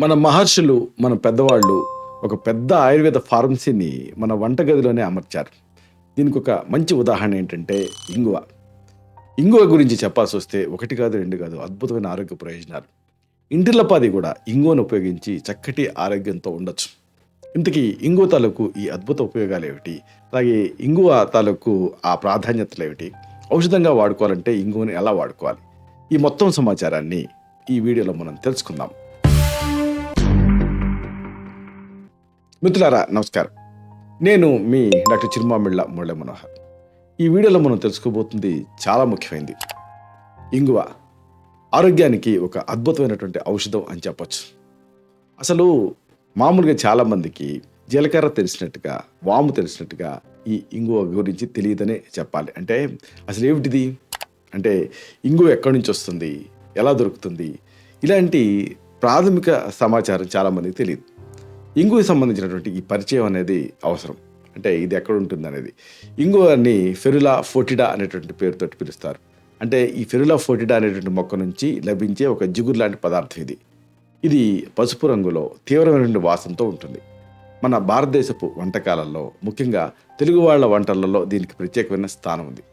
మన మహర్షులు, మన పెద్దవాళ్ళు ఒక పెద్ద ఆయుర్వేద ఫార్మసీని మన వంటగదిలోనే అమర్చారు. దీనికొక మంచి ఉదాహరణ ఏంటంటే ఇంగువ. ఇంగువ గురించి చెప్పాల్సొస్తే 1 కాదు, 2 కాదు అద్భుతమైన ఆరోగ్య ప్రయోజనాలు. ఇంటిల్లపాది కూడా ఇంగువను ఉపయోగించి చక్కటి ఆరోగ్యంతో ఉండొచ్చు. ఇంతకీ ఇంగువ తాలూకు ఈ అద్భుత ఉపయోగాలేమిటి? అలాగే ఇంగువ తాలూకు ఆ ప్రాధాన్యతలేమిటి? ఔషధంగా వాడుకోవాలంటే ఇంగువని ఎలా వాడుకోవాలి? ఈ మొత్తం సమాచారాన్ని ఈ వీడియోలో మనం తెలుసుకుందాం. మిత్రులారా నమస్కారం. నేను మీ డాక్టర్ చిరుమామిళ్ళ మురళీ మనోహర్. ఈ వీడియోలో మనం తెలుసుకోబోతుంది చాలా ముఖ్యమైనది. ఇంగువ ఆరోగ్యానికి ఒక అద్భుతమైనటువంటి ఔషధం అని చెప్పొచ్చు. అసలు మామూలుగా చాలామందికి జీలకర్ర తెలిసినట్టుగా, వాము తెలిసినట్టుగా ఈ ఇంగువ గురించి తెలియదనే చెప్పాలి. అంటే అసలు ఏమిటిది అంటే ఇంగువ ఎక్కడి నుంచి వస్తుంది, ఎలా దొరుకుతుంది, ఇలాంటి ప్రాథమిక సమాచారం చాలామందికి తెలియదు. ఇంగువకి సంబంధించినటువంటి ఈ పరిచయం అనేది అవసరం. అంటే ఇది ఎక్కడ ఉంటుంది అనేది. ఇంగువని ఫెరులా ఫోటిడా అనేటువంటి పేరుతో పిలుస్తారు. అంటే ఈ ఫెరులా ఫోటిడా అనేటువంటి మొక్క నుంచి లభించే ఒక జిగురు లాంటి పదార్థం ఇది. ఇది పసుపు రంగులో తీవ్రమైనటువంటి వాసనతో ఉంటుంది. మన భారతదేశపు వంటకాలలో, ముఖ్యంగా తెలుగు వాళ్ళ వంటలలో దీనికి ప్రత్యేకమైన స్థానం ఉంది.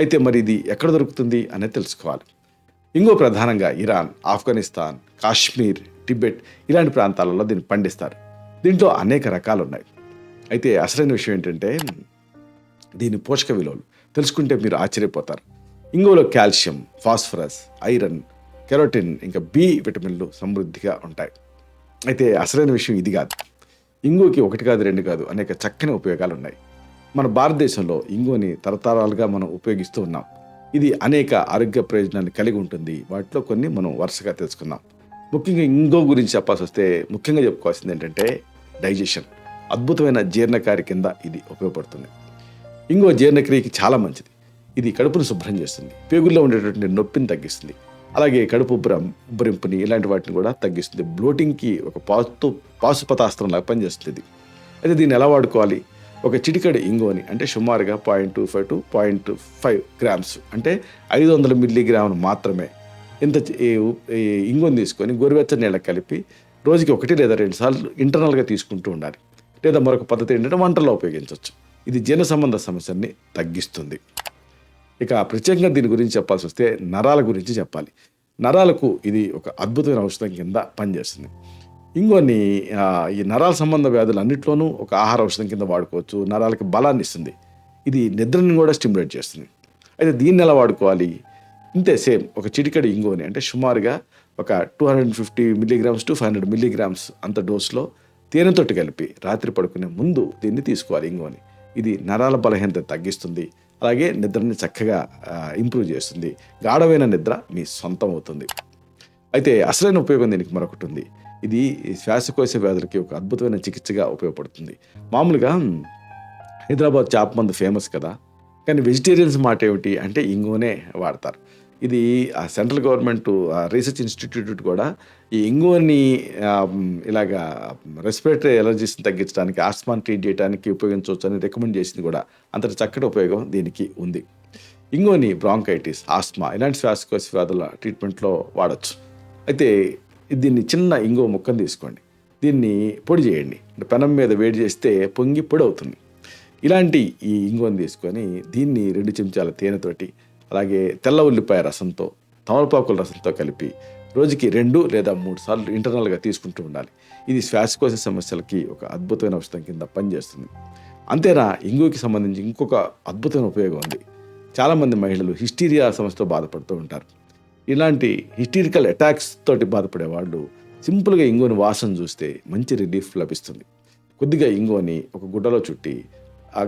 అయితే మరి ఇది ఎక్కడ దొరుకుతుంది అనేది తెలుసుకోవాలి. ఇంగువ ప్రధానంగా ఇరాన్, ఆఫ్ఘనిస్తాన్, కాశ్మీర్, టిబెట్ ఇలాంటి ప్రాంతాలలో దీన్ని పండిస్తారు. దీంట్లో అనేక రకాలు ఉన్నాయి. అయితే అసలైన విషయం ఏంటంటే దీని పోషక విలువలు తెలుసుకుంటే మీరు ఆశ్చర్యపోతారు. ఇంగువలో కాల్షియం, ఫాస్ఫరస్, ఐరన్, కెరోటిన్, ఇంకా బి విటమిన్లు సమృద్ధిగా ఉంటాయి. అయితే అసలైన విషయం ఇది కాదు. ఇంగువకి 1 కాదు, 2 కాదు అనేక చక్కని ఉపయోగాలు ఉన్నాయి. మన భారతదేశంలో ఇంగువని తరతరాలుగా మనం ఉపయోగిస్తూ ఉన్నాం. ఇది అనేక ఆరోగ్య ప్రయోజనాన్ని కలిగి ఉంటుంది. వాటిలో కొన్ని మనం వరుసగా తెలుసుకుందాం. ముఖ్యంగా ఇంగువ గురించి చెప్పాల్సి వస్తే ముఖ్యంగా చెప్పుకోవాల్సింది ఏంటంటే డైజెషన్. అద్భుతమైన జీర్ణకారి కింద ఇది ఉపయోగపడుతుంది. ఇంగువ జీర్ణక్రియకి చాలా మంచిది. ఇది కడుపును శుభ్రం చేస్తుంది, పేగుల్లో ఉండేటువంటి నొప్పిని తగ్గిస్తుంది, అలాగే కడుపు ఉబ్బరింపుని ఇలాంటి వాటిని కూడా తగ్గిస్తుంది. బ్లోటింగ్కి ఒక పాశుపతాస్త్రంలాగా పనిచేస్తుంది ఇది. అయితే దీన్ని ఎలా వాడుకోవాలి? ఒక చిటికెడు ఇంగువని అంటే సుమారుగా 0.25 to 0.5 గ్రామ్స్ అంటే 500 మిల్లీగ్రాములు మాత్రమే ఇంత ఇంగువని తీసుకొని గోరువెచ్చని నీళ్ళకి కలిపి రోజుకి 1 లేదా 2 సార్లు ఇంటర్నల్గా తీసుకుంటూ ఉండాలి. లేదా మరొక పద్ధతి ఏంటంటే వంటల్లో ఉపయోగించవచ్చు. ఇది జీర్ణ సంబంధ సమస్యల్ని తగ్గిస్తుంది. ఇక ప్రత్యేకంగా దీని గురించి చెప్పాల్సి వస్తే నరాల గురించి చెప్పాలి. నరాలకు ఇది ఒక అద్భుతమైన ఔషధం కింద పనిచేస్తుంది. ఇంగువని ఈ నరాల సంబంధ వ్యాధులు అన్నింటిలోనూ ఒక ఆహార ఔషధం కింద వాడుకోవచ్చు. నరాలకి బలాన్ని ఇస్తుంది. ఇది నిద్రని కూడా స్టిమ్యులేట్ చేస్తుంది. అయితే దీన్ని ఎలా వాడుకోవాలి? ఇంతే సేమ్ ఒక చిటికెడు ఇంగువని అంటే సుమారుగా ఒక 250 మిల్లీగ్రామ్స్ టు 500 మిల్లీగ్రామ్స్ అంత డోస్లో తేనెతోటి కలిపి రాత్రి పడుకునే ముందు దీన్ని తీసుకోవాలి ఇంగువని. ఇది నరాల బలహీనత తగ్గిస్తుంది, అలాగే నిద్రని చక్కగా ఇంప్రూవ్ చేస్తుంది. గాఢమైన నిద్ర మీ సొంతం అవుతుంది. అయితే అసలైన ఉపయోగం దీనికి మరొకటి ఉంది. ఇది శ్వాసకోశ వ్యాధులకి ఒక అద్భుతమైన చికిత్సగా ఉపయోగపడుతుంది. మామూలుగా హైదరాబాద్ చాప్ మందు ఫేమస్ కదా, కానీ వెజిటేరియన్స్ మాట ఏమిటి అంటే ఇంగువనే వాడతారు. ఇది సెంట్రల్ గవర్నమెంట్ రీసెర్చ్ ఇన్స్టిట్యూట్ కూడా ఈ ఇంగువని ఇలాగా రెస్పిరేటరీ ఎలర్జీస్ని తగ్గించడానికి, ఆస్మాని ట్రీట్ చేయడానికి ఉపయోగించవచ్చు అని రికమెండ్ చేసింది కూడా. అంతటి చక్కటి ఉపయోగం దీనికి ఉంది. ఇంగువని బ్రాంకైటిస్, ఆస్మా ఇలాంటి శ్వాసకోశ వ్యాధుల ట్రీట్మెంట్లో వాడచ్చు. అయితే దీన్ని చిన్న ఇంగువ ముక్కను తీసుకోండి, దీన్ని పొడి చేయండి. పెనం మీద వేడి చేస్తే పొంగి పొడి అవుతుంది. ఇలాంటి ఈ ఇంగువని తీసుకొని దీన్ని 2 చెంచాల తేనెతోటి, అలాగే తెల్ల ఉల్లిపాయ రసంతో, తమలపాకుల రసంతో కలిపి రోజుకి 2 లేదా 3 సార్లు ఇంటర్నల్గా తీసుకుంటూ ఉండాలి. ఇది శ్వాసకోశ సమస్యలకి ఒక అద్భుతమైన ఔషధం కింద పనిచేస్తుంది. అంతేనా, ఇంగువకి సంబంధించి ఇంకొక అద్భుతమైన ఉపయోగం ఉంది. చాలామంది మహిళలు హిస్టీరియా సమస్యతో బాధపడుతూ ఉంటారు. ఇలాంటి హిస్టీరికల్ అటాక్స్ తోటి బాధపడే వాళ్ళు సింపుల్గా ఇంగువని వాసన చూస్తే మంచి రిలీఫ్ లభిస్తుంది. కొద్దిగా ఇంగువని ఒక గుడ్డలో చుట్టి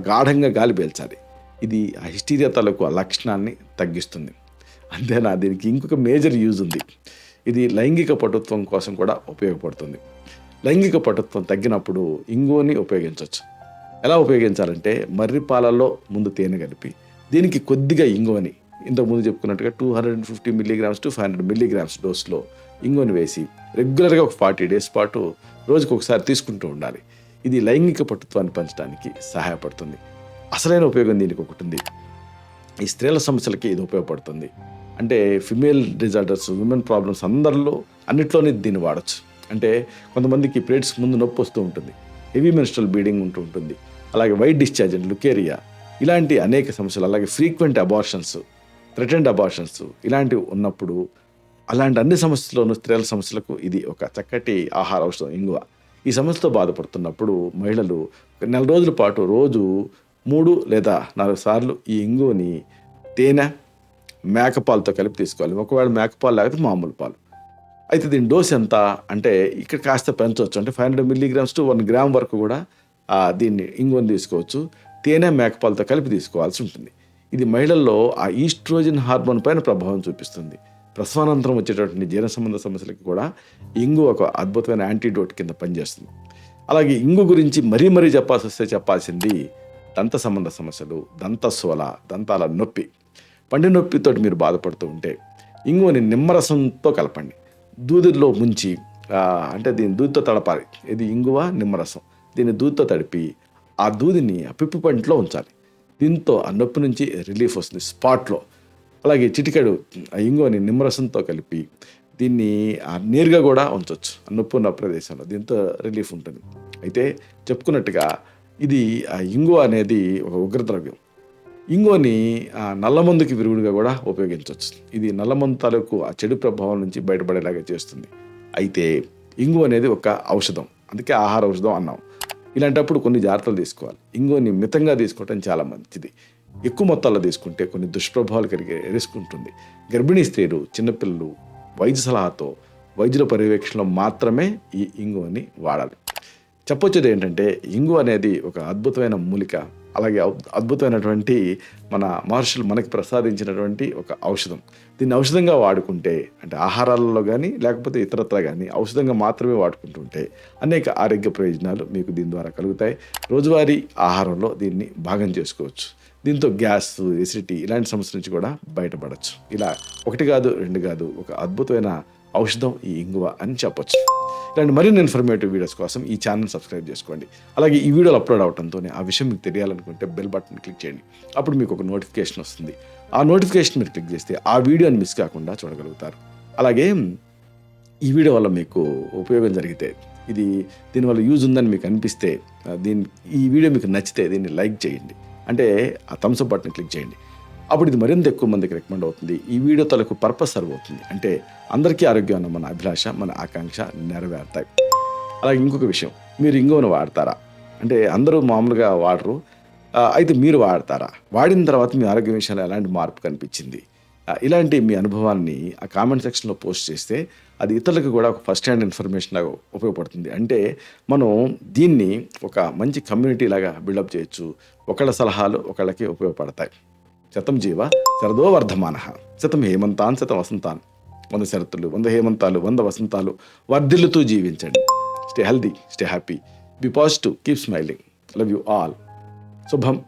గాఢంగా గాలి పీల్చాలి. ఇది ఆ హిస్టీరియా తాలూకు లక్షణాన్ని తగ్గిస్తుంది. అంతేనా, దీనికి ఇంకొక మేజర్ యూజ్ ఉంది. ఇది లైంగిక పటుత్వం కోసం కూడా ఉపయోగపడుతుంది. లైంగిక పటుత్వం తగ్గినప్పుడు ఇంగువని ఉపయోగించవచ్చు. ఎలా ఉపయోగించాలంటే మర్రి పాలల్లో ముందు తేనె కలిపి దీనికి కొద్దిగా ఇంగువని ఇంతకుముందు చెప్పుకున్నట్టుగా 250 మిల్లీగ్రామ్స్ టు 500 మిల్లీగ్రామ్స్ డోస్లో ఇంగువని వేసి రెగ్యులర్గా ఒక 40 days పాటు రోజుకు ఒకసారి తీసుకుంటూ ఉండాలి. ఇది లైంగిక పటుత్వాన్ని పెంచడానికి సహాయపడుతుంది. అసలైన ఉపయోగం దీనికి ఒకటి ఉంది. ఈ స్త్రీల సమస్యలకి ఇది ఉపయోగపడుతుంది. అంటే ఫిమేల్ డిజార్డర్స్, విమెన్ ప్రాబ్లమ్స్ అందరిలో అన్నిట్లోనే దీన్ని వాడచ్చు. అంటే కొంతమందికి పీరియడ్స్ ముందు నొప్పి వస్తూ ఉంటుంది, హెవీ మెన్స్ట్రల్ బ్లీడింగ్ ఉంటూ ఉంటుంది, అలాగే వైట్ డిశ్చార్జ్ అండ్ లుకేరియా, ఇలాంటి అనేక సమస్యలు, అలాగే ఫ్రీక్వెంట్ అబార్షన్స్, థ్రెటెండ్ అబార్షన్స్ ఇలాంటివి ఉన్నప్పుడు, అలాంటి అన్ని సమస్యల్లోనూ స్త్రీల సమస్యలకు ఇది ఒక చక్కటి ఆహార ఔషధం ఇంగువ. ఈ సమస్యతో బాధపడుతున్నప్పుడు మహిళలు ఒక నెల రోజుల పాటు రోజు 3 లేదా 4 సార్లు ఈ ఇంగువని తేనె, మేకపాలతో కలిపి తీసుకోవాలి. ఒకవేళ మేకపాలు లేకపోతే మామూలు పాలు. అయితే దీని డోస్ ఎంత అంటే ఇక్కడ కాస్త పెంచవచ్చు. అంటే 500 mg to 1 gram వరకు కూడా దీన్ని ఇంగువని తీసుకోవచ్చు. తేనె, మేకపాలతో కలిపి తీసుకోవాల్సి ఉంటుంది. ఇది మహిళల్లో ఆ ఈస్ట్రోజన్ హార్మోన్ పైన ప్రభావం చూపిస్తుంది. ప్రసవానంతరం వచ్చేటటువంటి జీర్ణ సంబంధ సమస్యలకు కూడా ఇంగు ఒక అద్భుతమైన యాంటీడోట్ కింద పనిచేస్తుంది. అలాగే ఇంగు గురించి మరీ చెప్పాల్సి వస్తే చెప్పాల్సింది దంత సంబంధ సమస్యలు, దంతశూల, దంతాల నొప్పి, పంటి నొప్పితో మీరు బాధపడుతూ ఉంటే ఇంగువని నిమ్మరసంతో కలపండి. దూదిలో ముంచి అంటే దీన్ని దూదితో తడపాలి. ఇది ఇంగువ, నిమ్మరసం. దీన్ని దూదితో తడిపి ఆ దూదిని ఆ పిప్పి పంటిలో ఉంచాలి. దీంతో ఆ నొప్పి నుంచి రిలీఫ్ వస్తుంది స్పాట్లో. అలాగే చిటికెడు ఆ ఇంగువని నిమ్మరసంతో కలిపి దీన్ని నేరుగా కూడా ఉంచవచ్చు ఆ నొప్పి ఉన్న ప్రదేశంలో. దీంతో రిలీఫ్ ఉంటుంది. అయితే చెప్పుకున్నట్టుగా ఇది ఆ ఇంగువ అనేది ఒక ఉగ్రద్రవ్యం. ఇంగువని నల్లమందుకి విరుగుడుగా కూడా ఉపయోగించవచ్చు. ఇది నల్లమందు తాలూకు ఆ చెడు ప్రభావం నుంచి బయటపడేలాగా చేస్తుంది. అయితే ఇంగువ అనేది ఒక ఔషధం, అందుకే ఆహార ఔషధం అన్నాం. ఇలాంటప్పుడు కొన్ని జాగ్రత్తలు తీసుకోవాలి. ఇంగువని మితంగా తీసుకోవటం చాలా మంచిది. ఎక్కువ మొత్తాల్లో తీసుకుంటే కొన్ని దుష్ప్రభావాలు కలిగే రిస్క్ ఉంటుంది. గర్భిణీ స్త్రీలు, చిన్నపిల్లలు వైద్య సలహాతో, వైద్యుల పర్యవేక్షణలో మాత్రమే ఈ ఇంగువని వాడాలి. చెప్పొచ్చేది ఏంటంటే ఇంగువ అనేది ఒక అద్భుతమైన మూలిక, అలాగే అద్భుతమైనటువంటి మన మహర్షులు మనకి ప్రసాదించినటువంటి ఒక ఔషధం. దీన్ని ఔషధంగా వాడుకుంటే, అంటే ఆహారాలలో కానీ లేకపోతే ఇతరత్ర కానీ ఔషధంగా మాత్రమే వాడుకుంటుంటే అనేక ఆరోగ్య ప్రయోజనాలు మీకు దీని ద్వారా కలుగుతాయి. రోజువారీ ఆహారంలో దీన్ని భాగం చేసుకోవచ్చు. దీంతో గ్యాస్, ఎసిడిటీ ఇలాంటి సమస్యల నుంచి కూడా బయటపడవచ్చు. ఇలా 1 కాదు 2 కాదు, ఒక అద్భుతమైన ఔషధం ఈ ఇంగువ అని చెప్పొచ్చు. ఇలాంటి మరిన్ని ఇన్ఫర్మేటివ్ వీడియోస్ కోసం ఈ ఛానల్ సబ్స్క్రైబ్ చేసుకోండి. అలాగే ఈ వీడియోలు అప్లోడ్ అవడంతోనే ఆ విషయం మీకు తెలియాలనుకుంటే బెల్ బటన్ క్లిక్ చేయండి. అప్పుడు మీకు ఒక నోటిఫికేషన్ వస్తుంది. ఆ నోటిఫికేషన్ మీరు క్లిక్ చేస్తే ఆ వీడియోని మిస్ కాకుండా చూడగలుగుతారు. అలాగే ఈ వీడియో వల్ల మీకు ఉపయోగం జరిగితే, దీనివల్ల యూజ్ ఉందని మీకు అనిపిస్తే, ఈ వీడియో మీకు నచ్చితే దీన్ని లైక్ చేయండి. అంటే ఆ థమ్స్ అప్ బటన్ క్లిక్ చేయండి. అప్పుడు ఇది మరింత ఎక్కువ మందికి రికమెండ్ అవుతుంది. ఈ వీడియో తలకు పర్పస్ సర్వ్ అవుతుంది. అంటే అందరికీ ఆరోగ్యం అన్న మన అభిలాష, మన ఆకాంక్ష నెరవేరుతాయి. అలాగే ఇంకొక విషయం, మీరు ఇంగువను వాడతారా? అంటే అందరూ మామూలుగా వాడరు, అయితే మీరు వాడతారా? వాడిన తర్వాత మీ ఆరోగ్య విషయంలో ఎలాంటి మార్పు కనిపించింది? ఇలాంటి మీ అనుభవాన్ని ఆ కామెంట్ సెక్షన్లో పోస్ట్ చేస్తే అది ఇతరులకు కూడా ఒక ఫస్ట్ హ్యాండ్ ఇన్ఫర్మేషన్ లాగా ఉపయోగపడుతుంది. అంటే మనం దీన్ని ఒక మంచి కమ్యూనిటీ లాగా బిల్డప్ చేయొచ్చు. ఒకళ్ళ సలహాలు ఒకళ్ళకి ఉపయోగపడతాయి. శతం జీవ శరదో వర్ధమానః, శతం హేమంతాన్ శతం వసంతాన్. 100 శరతులు, 100 హేమంతాలు, 100 వసంతాలు వర్ధిల్లుతూ జీవించండి. Stay healthy, stay happy, be positive, keep smiling. Love you all. శుభం.